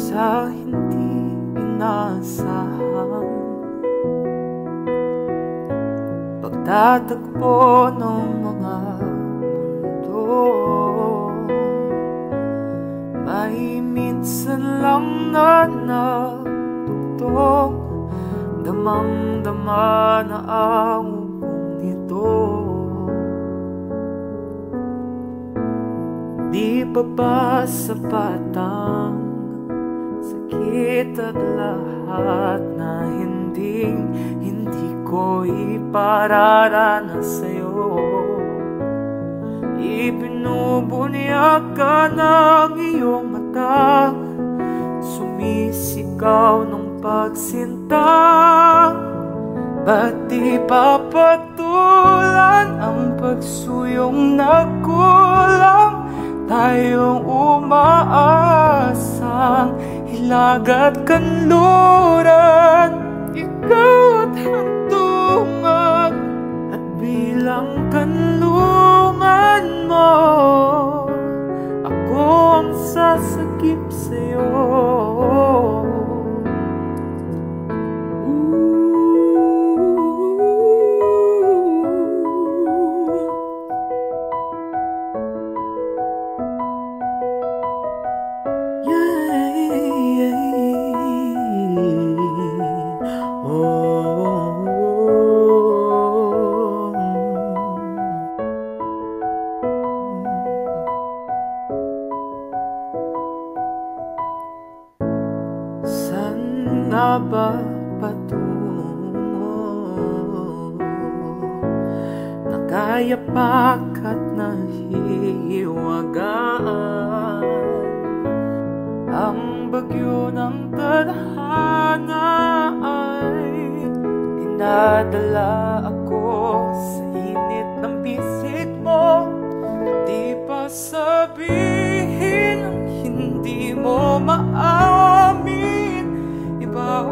sa hindi inaasahan, pagtatagpo ng mga mundo. May minsan lang na nagtugtog, damang-dama na ang ugong nito. Di pa ba sapat ang sakit at lahat na hindi ko ipararanas sa'yo? Ibinubunyag ka ng iyong mata, sumisigaw ng pagsinta. Ba't di papatulan ang pagsuyong nagkulang? Tayong umaasang hilag at kanluran, ikaw at hantungan, at bilang kanlungan mo, ako ang sasakip sa'yo. Saan nga ba patungo? Nakayapak at nahihiwagaan, ang bagyo ng tadhana ay dinadala ako sa init ng bisig mo. Di pa sabihin ang hindi mo maamin, iba